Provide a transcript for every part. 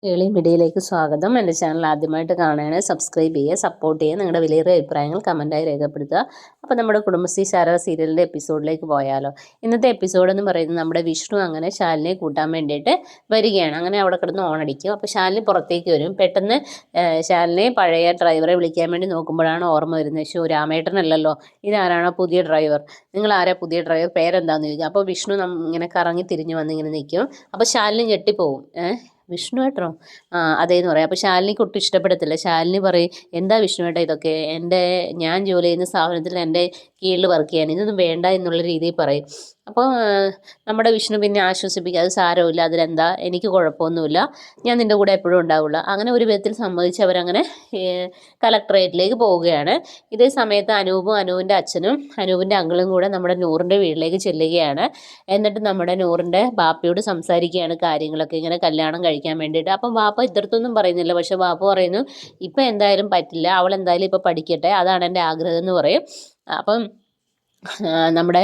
ഏളി മീഡിയയിലേക്ക് സ്വാഗതം. എൻ്റെ ചാനൽ ആദ്യമായിട്ട് കാണുകയാണ്, സബ്സ്ക്രൈബ് ചെയ്യുക, സപ്പോർട്ട് ചെയ്യുക, നിങ്ങളുടെ വിലയേറിയ അഭിപ്രായങ്ങൾ കമൻറ്റായി രേഖപ്പെടുത്തുക. അപ്പോൾ നമ്മുടെ കുടുംബശ്രീ ശാരദ സീരിയലിൻ്റെ എപ്പിസോഡിലേക്ക് പോയാലോ. ഇന്നത്തെ എപ്പിസോഡ് എന്ന് പറയുന്നത് നമ്മുടെ വിഷ്ണു അങ്ങനെ ശാലിനെ കൂട്ടാൻ വേണ്ടിയിട്ട് വരികയാണ്. അങ്ങനെ അവിടെ കിടന്ന് ഓണടിക്കും. അപ്പോൾ ശാലിനി പുറത്തേക്ക് വരും. പെട്ടെന്ന് ശാലിനെ പഴയ ഡ്രൈവറെ വിളിക്കാൻ വേണ്ടി നോക്കുമ്പോഴാണ് ഓർമ്മ വരുന്നത്, ഷോ രാമേട്ടനല്ലല്ലോ, ഇതാരാണോ പുതിയ ഡ്രൈവർ, നിങ്ങൾ ആരാ പുതിയ ഡ്രൈവർ, പേരെന്താണെന്ന് ചോദിക്കും. അപ്പോൾ വിഷ്ണു ഇങ്ങനെ കറങ്ങി തിരിഞ്ഞ് വന്ന് ഇങ്ങനെ നിൽക്കും. അപ്പോൾ ശാലിനി ഞെട്ടിപ്പോവും. വിഷ്ണുവേട്ടനോ? അതേന്ന് പറയും. അപ്പോൾ ശാലിനിക്ക് ഒട്ടും ഇഷ്ടപ്പെടത്തില്ല. ശാലിനി പറയും, എന്താ വിഷ്ണുവേട്ട ഇതൊക്കെ, ഞാൻ ജോലി ചെയ്യുന്ന സ്ഥാപനത്തിൽ എൻ്റെ കീഴിൽ വർക്ക് ചെയ്യാൻ, ഇതൊന്നും വേണ്ട എന്നുള്ള രീതിയിൽ പറയും. അപ്പോൾ നമ്മുടെ വിഷ്ണു പിന്നെ ആശ്വസിപ്പിക്കുക, അത് സാരമില്ല, അതിലെന്താ, എനിക്ക് കുഴപ്പമൊന്നുമില്ല, ഞാൻ നിൻ്റെ കൂടെ എപ്പോഴും ഉണ്ടാവുള്ളൂ. അങ്ങനെ ഒരു വിധത്തിൽ സമ്മതിച്ച് അവരങ്ങനെ കളക്ടറേറ്റിലേക്ക് പോവുകയാണ്. ഇതേ സമയത്ത് അനൂപും അനൂപിൻ്റെ അച്ഛനും അനൂപിൻ്റെ അങ്കിളും കൂടെ നമ്മുടെ നൂറിൻ്റെ വീട്ടിലേക്ക് ചെല്ലുകയാണ്. എന്നിട്ട് നമ്മുടെ നൂറിൻ്റെ ബാപ്പയോട് സംസാരിക്കുകയാണ് കാര്യങ്ങളൊക്കെ, ഇങ്ങനെ കല്യാണം കഴിക്കാൻ വേണ്ടിയിട്ട്. അപ്പം ബാപ്പ ഇത്രത്തൊന്നും പറയുന്നില്ല. പക്ഷെ ബാപ്പ പറയുന്നു, ഇപ്പം എന്തായാലും പറ്റില്ല, അവൾ എന്തായാലും ഇപ്പം പഠിക്കട്ടെ, അതാണ് എൻ്റെ ആഗ്രഹം എന്ന് പറയും. അപ്പം നമ്മുടെ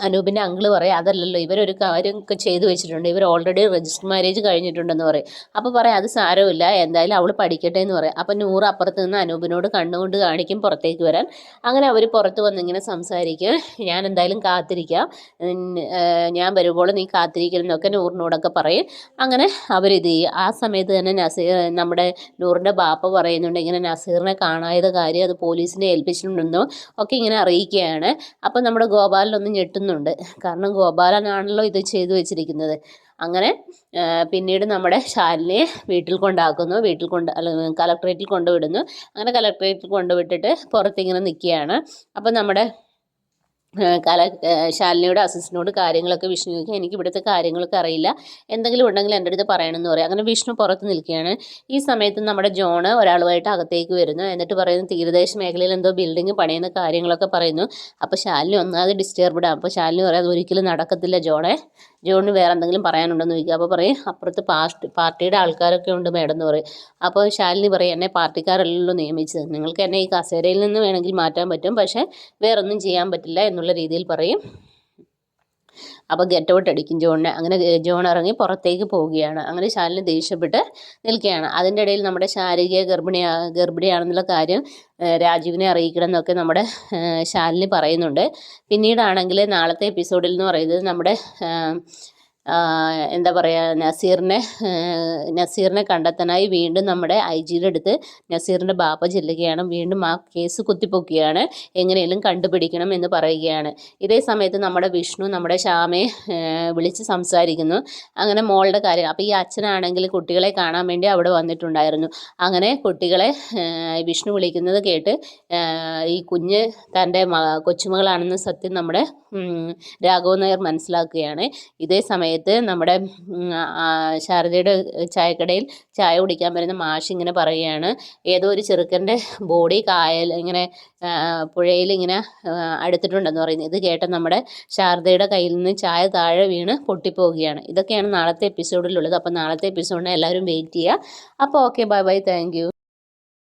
അനൂപിൻ്റെ അങ്കിള് പറയും, അതല്ലല്ലോ, ഇവരൊരു കാര്യം ഒക്കെ ചെയ്തു വെച്ചിട്ടുണ്ട്, ഇവർ ഓൾറെഡി രജിസ്റ്റർ മാരേജ് കഴിഞ്ഞിട്ടുണ്ടെന്ന് പറയും. അപ്പോൾ പറയാം, അത് സാരമില്ല, എന്തായാലും അവൾ പഠിക്കട്ടെ എന്ന് പറയും. അപ്പം നൂറ് അപ്പുറത്ത് നിന്ന് അനൂപിനോട് കണ്ണുകൊണ്ട് കാണിക്കും പുറത്തേക്ക് വരാൻ. അങ്ങനെ അവർ പുറത്ത് വന്നിങ്ങനെ സംസാരിക്കും. ഞാൻ എന്തായാലും കാത്തിരിക്കാം, ഞാൻ വരുമ്പോൾ നീ കാത്തിരിക്കണമെന്നൊക്കെ നൂറിനോടൊക്കെ പറയും. അങ്ങനെ അവരിത് ചെയ്യും. ആ സമയത്ത് തന്നെ നമ്മുടെ നൂറിൻ്റെ ബാപ്പ പറയുന്നുണ്ട്, ഇങ്ങനെ നസീറിനെ കാണാത്ത കാര്യം അത് പോലീസിനെ ഏൽപ്പിച്ചിട്ടുണ്ടെന്നോ ഒക്കെ ഇങ്ങനെ അറിയിക്കുകയാണ്. അപ്പം നമ്മുടെ ഗോപാലനൊന്ന് ഞെട്ടുന്നുണ്ട്, കാരണം ഗോപാലനാണല്ലോ ഇത് ചെയ്തു വെച്ചിരിക്കുന്നത്. അങ്ങനെ പിന്നീട് നമ്മുടെ ശാലിനിയെ വീട്ടിൽ കൊണ്ടാക്കുന്നു, കളക്ടറേറ്റിൽ കൊണ്ടുവിടുന്നു. അങ്ങനെ കളക്ടറേറ്റിൽ കൊണ്ടുവിട്ടിട്ട് പുറത്തിങ്ങനെ നിൽക്കുകയാണ്. അപ്പം നമ്മുടെ ശാലിനിയുടെ അസിസ്റ്റന്റിനോട് കാര്യങ്ങളൊക്കെ വിഷ്ണു ചോദിക്കുക, എനിക്ക് ഇവിടുത്തെ കാര്യങ്ങളൊക്കെ അറിയില്ല, എന്തെങ്കിലും ഉണ്ടെങ്കിൽ എൻ്റെ അടുത്ത് പറയണമെന്ന് പറയും. അങ്ങനെ വിഷ്ണു പുറത്ത് നിൽക്കുകയാണ്. ഈ സമയത്ത് നമ്മുടെ ജോണ് ഒരാളുമായിട്ട് അകത്തേക്ക് വരുന്നു. എന്നിട്ട് പറയുന്നു, തീരദേശ മേഖലയിൽ എന്തോ ബിൽഡിംഗ് പണിയുന്ന കാര്യങ്ങളൊക്കെ പറയുന്നു. അപ്പോൾ ശാലിനി ഒന്നാമത് ഡിസ്റ്റർബ്ഡ് ആണ്. അപ്പോൾ ശാലിനി പറയാം, അത് ഒരിക്കലും നടക്കത്തില്ല ജോണിന് വേറെ എന്തെങ്കിലും പറയാനുണ്ടെന്ന് ചോദിക്കുക. അപ്പോൾ പറയും, അപ്പുറത്ത് പാർട്ടിയുടെ ആൾക്കാരൊക്കെ ഉണ്ട് മേഡം എന്ന് പറയും. അപ്പോൾ ശാലിനി പറയും, എന്നെ പാർട്ടിക്കാരല്ലല്ലോ നിയമിച്ചത്, നിങ്ങൾക്ക് എന്നെ ഈ കസേരയിൽ നിന്ന് വേണമെങ്കിൽ മാറ്റാൻ പറ്റും, പക്ഷേ വേറൊന്നും ചെയ്യാൻ പറ്റില്ല എന്നുള്ള രീതിയിൽ പറയും. അപ്പോൾ ഗെറ്റ് ഔട്ട് അടിക്കും ജോണിനെ. അങ്ങനെ ജോൺ ഇറങ്ങി പുറത്തേക്ക് പോവുകയാണ്. അങ്ങനെ ശാലിനി ദേഷ്യപ്പെട്ട് നിൽക്കുകയാണ്. അതിൻ്റെ ഇടയിൽ നമ്മുടെ ശാരിക ഗർഭിണിയാണെന്നുള്ള കാര്യം രാജീവിനെ അറിയിക്കണം എന്നൊക്കെ നമ്മുടെ ശാലിനി പറയുന്നുണ്ട്. പിന്നീടാണെങ്കിൽ നാളത്തെ എപ്പിസോഡിൽ എന്ന് പറയുന്നത് നമ്മുടെ എന്താ പറയുക, നസീറിനെ കണ്ടെത്താനായി വീണ്ടും നമ്മുടെ IG-യുടെ അടുത്ത് നസീറിൻ്റെ ബാപ്പ ചെല്ലുകയാണ്. വീണ്ടും ആ കേസ് കുത്തിപ്പൊക്കുകയാണ്, എങ്ങനെയെങ്കിലും കണ്ടുപിടിക്കണം എന്ന് പറയുകയാണ്. ഇതേ സമയത്ത് നമ്മുടെ വിഷ്ണു നമ്മുടെ ശ്യാമയെ വിളിച്ച് സംസാരിക്കുന്നു. അങ്ങനെ മോളുടെ കാര്യം. അപ്പോൾ ഈ അച്ഛനാണെങ്കിൽ കുട്ടികളെ കാണാൻ വേണ്ടി അവിടെ വന്നിട്ടുണ്ടായിരുന്നു. അങ്ങനെ കുട്ടികളെ വിഷ്ണു വിളിക്കുന്നത് കേട്ട് ഈ കുഞ്ഞ് തൻ്റെ കൊച്ചുമകളാണെന്ന് സത്യം നമ്മുടെ രാഘവൻ നായർ മനസ്സിലാക്കുകയാണ്. ഇതേ സമയത്ത് നമ്മുടെ ശാരദയുടെ ചായക്കടയിൽ ചായ കുടിക്കാൻ വരുന്ന മാഷ് ഇങ്ങനെ പറയുകയാണ്, ഏതോ ഒരു ചെറുക്കൻ്റെ ബോഡി ഇങ്ങനെ പുഴയിൽ ഇങ്ങനെ അടുത്തിട്ടുണ്ടെന്ന് പറയുന്നത്. ഇത് കേട്ട നമ്മുടെ ശാരദയുടെ കയ്യിൽ നിന്ന് ചായ താഴെ വീണ് പൊട്ടിപ്പോവുകയാണ്. ഇതൊക്കെയാണ് നാളത്തെ എപ്പിസോഡിലുള്ളത്. അപ്പോൾ നാളത്തെ എപ്പിസോഡിനെ എല്ലാവരും വെയിറ്റ് ചെയ്യുക. അപ്പോൾ okay, bye bye, thank you.